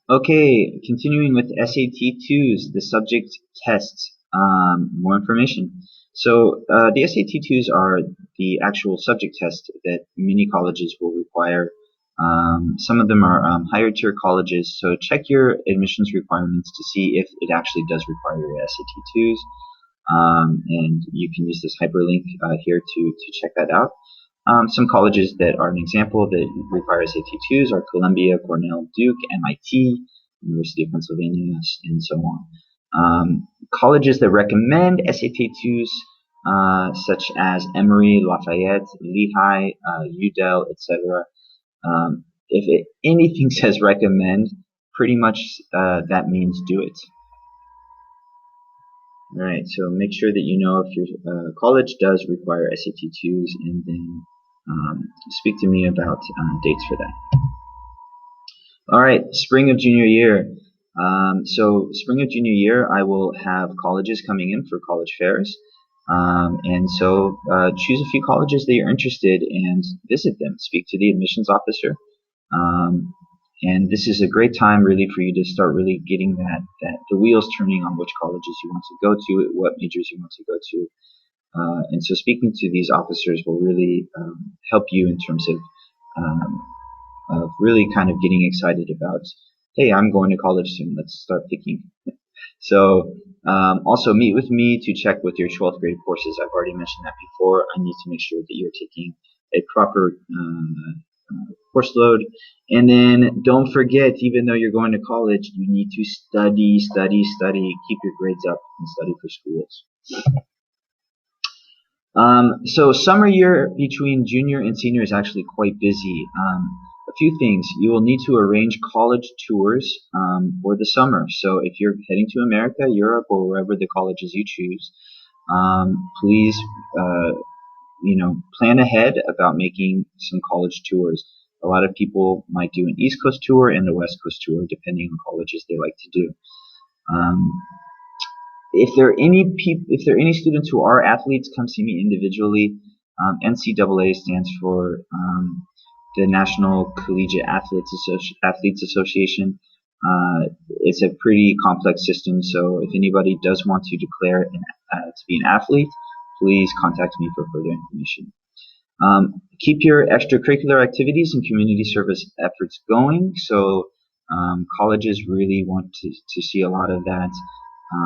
Okay, continuing with SAT2s, the subject tests. More information. The SAT2s are the actual subject test that many colleges will require. Some of them are higher tier colleges, so check your admissions requirements to see if it actually does require your SAT2s. And you can use this hyperlink here to check that out. Some colleges that are an example that require SAT2s are Columbia, Cornell, Duke, MIT, University of Pennsylvania, and so on. Colleges that recommend SAT2s, such as Emory, Lafayette, Lehigh, UDEL, etc. If anything says recommend, pretty much that means do it. Alright, so make sure that you know if your college does require SAT2s, and then speak to me about dates for that. Alright, spring of junior year. Spring of junior year, I will have colleges coming in for college fairs. Choose a few colleges that you're interested in and visit them. Speak to the admissions officer. Um, and this is a great time really for you to start really getting that the wheels turning on which colleges you want to go to, what majors you want to go to. And so speaking to these officers will really help you in terms um, of really kind of getting excited about, hey, I'm going to college soon. Let's start thinking. Also meet with me to check with your 12th grade courses. I've already mentioned that before. I need to make sure that you're taking a proper course load. And then don't forget, even though you're going to college, you need to study, study, study, keep your grades up, and study for schools. Summer year between junior and senior is actually quite busy. A few things. You will need to arrange college tours for the summer. So if you're heading to America, Europe, or wherever the colleges you choose, please plan ahead about making some college tours. A lot of people might do an East Coast tour and a West Coast tour, depending on colleges they like to do. Um, if there are any students who are athletes, come see me individually. NCAA stands for the National Collegiate Athletes Association. It's a pretty complex system, so if anybody does want to declare to be an athlete, please contact me for further information. Keep your extracurricular activities and community service efforts going. Colleges really want to see a lot of that.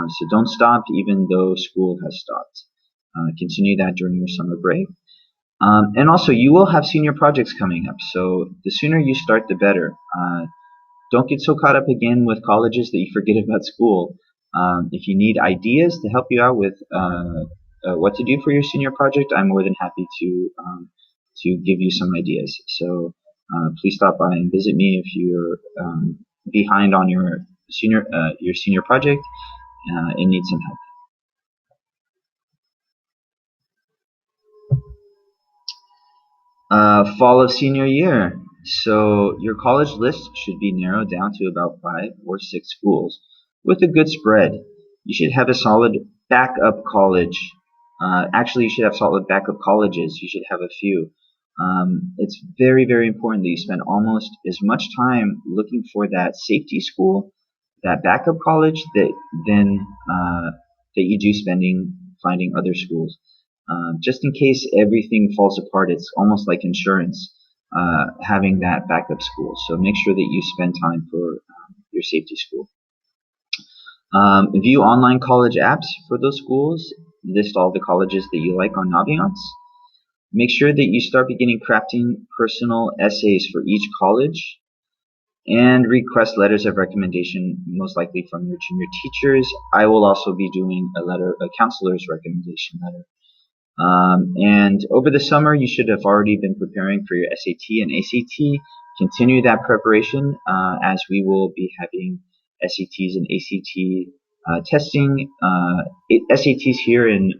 So don't stop even though school has stopped. Continue that during your summer break. And also, you will have senior projects coming up, so the sooner you start, the better. Don't get so caught up again with colleges that you forget about school. If you need ideas to help you out with what to do for your senior project, I'm more than happy to give you some ideas. So please stop by and visit me if you're behind on your senior project and need some help. Fall of senior year. So your college list should be narrowed down to about 5 or 6 schools with a good spread. You should have a solid backup college. Actually, you should have solid backup colleges. You should have a few. It's very, very important that you spend almost as much time looking for that safety school, that backup college, that you do spending finding other schools. Just in case everything falls apart, it's almost like insurance, having that backup school. So make sure that you spend time for your safety school. View online college apps for those schools. List all the colleges that you like on Naviance. Make sure that you start beginning crafting personal essays for each college, and request letters of recommendation, most likely from your junior teachers. I will also be doing a counselor's recommendation letter. And over the summer, you should have already been preparing for your SAT and ACT. Continue that preparation as we will be having SATs and ACT testing. SATs here in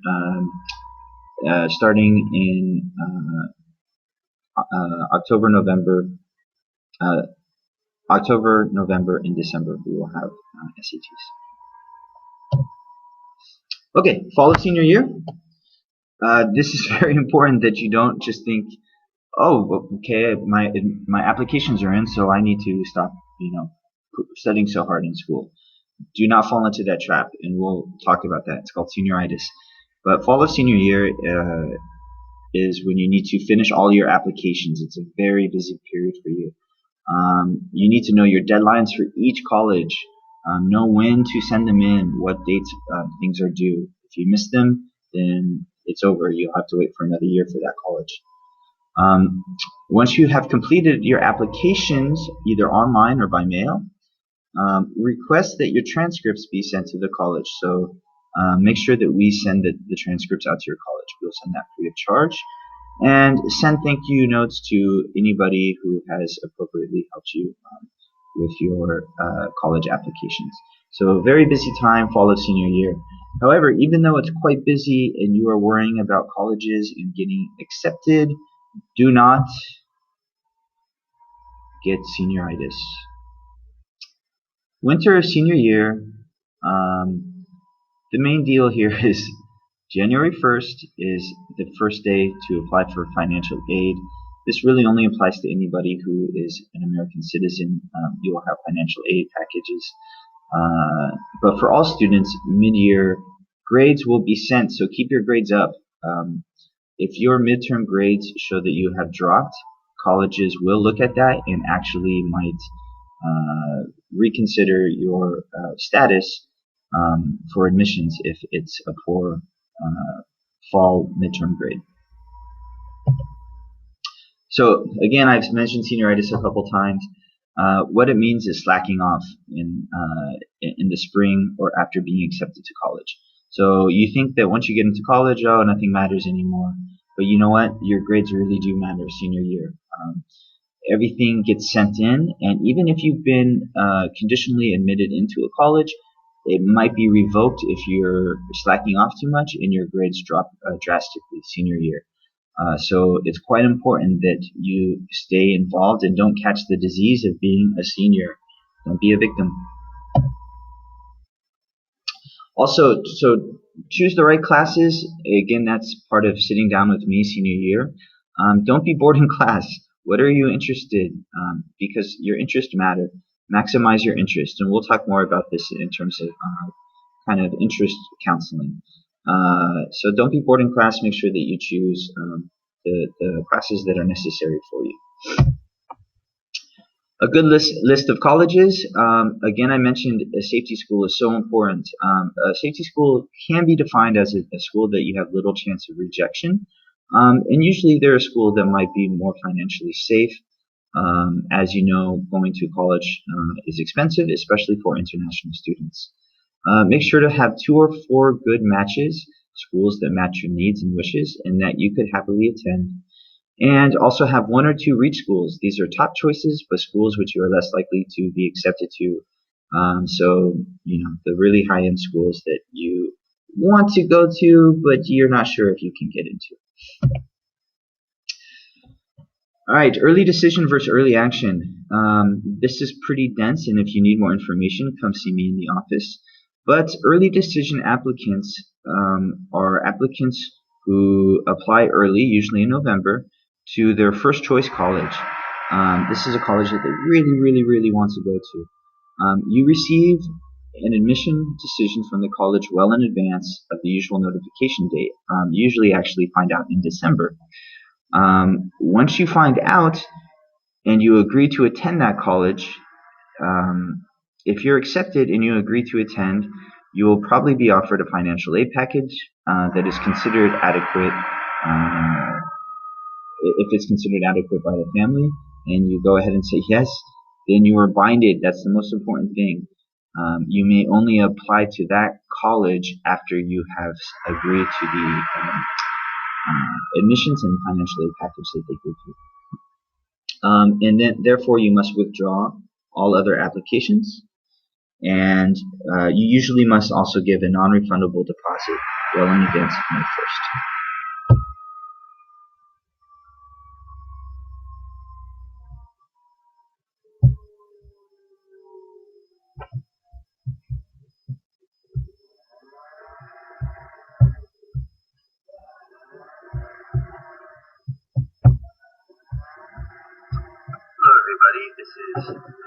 starting in October, November, and December. We will have SATs. Okay, fall of senior year. This is very important that you don't just think, oh, okay, my applications are in, so I need to stop, studying so hard in school. Do not fall into that trap, and we'll talk about that. It's called senioritis. But fall of senior year is when you need to finish all your applications. It's a very busy period for you. You need to know your deadlines for each college, know when to send them in, what dates things are due. If you miss them, then it's over. You'll have to wait for another year for that college. Once you have completed your applications, either online or by mail, request that your transcripts be sent to the college. So make sure that we send the transcripts out to your college. We'll send that free of charge. And send thank you notes to anybody who has appropriately helped you with your college applications. So a very busy time, fall of senior year. However, even though it's quite busy and you are worrying about colleges and getting accepted, do not get senioritis. Winter of senior year, the main deal here is January 1st is the first day to apply for financial aid. This really only applies to anybody who is an American citizen. You will have financial aid packages. But for all students, mid-year grades will be sent, so keep your grades up. If your midterm grades show that you have dropped, colleges will look at that and actually might reconsider your status for admissions if it's a poor fall midterm grade. So again, I've mentioned senioritis a couple times. What it means is slacking off in the spring or after being accepted to college. So you think that once you get into college, oh, nothing matters anymore. But you know what? Your grades really do matter senior year. Everything gets sent in, and even if you've been conditionally admitted into a college, it might be revoked if you're slacking off too much and your grades drop drastically senior year. So it's quite important that you stay involved and don't catch the disease of being a senior. Don't be a victim. Also, so choose the right classes. Again, that's part of sitting down with me senior year. Don't be bored in class. What are you interested? Because your interests matter. Maximize your interest, and we'll talk more about this in terms of kind of interest counseling. So don't be bored in class. Make sure that you choose the classes that are necessary for you. A good list of colleges. Again, I mentioned a safety school is so important. A safety school can be defined as a school that you have little chance of rejection. And usually they're a school that might be more financially safe. As you know, going to college is expensive, especially for international students. Make sure to have 2 or 4 good matches, schools that match your needs and wishes, and that you could happily attend. And also have 1 or 2 reach schools. These are top choices, but schools which you are less likely to be accepted to. So, you know, the really high-end schools that you want to go to, but you're not sure if you can get into. All right, early decision versus early action. This is pretty dense, and if you need more information, come see me in the office. But early decision applicants are applicants who apply early, usually in November, to their first choice college. This is a college that they really want to go to. You receive an admission decision from the college well in advance of the usual notification date. You usually actually find out in December. Once you find out and you agree to attend that college, if you're accepted and you agree to attend, you will probably be offered a financial aid package that is considered adequate. If it's considered adequate by the family, and you go ahead and say yes, then you are binded. That's the most important thing. You may only apply to that college after you have agreed to the admissions and financial aid package that they give you. And then, therefore, you must withdraw all other applications. And you usually must also give a non-refundable deposit well in advance of May 1st. Hello everybody, this is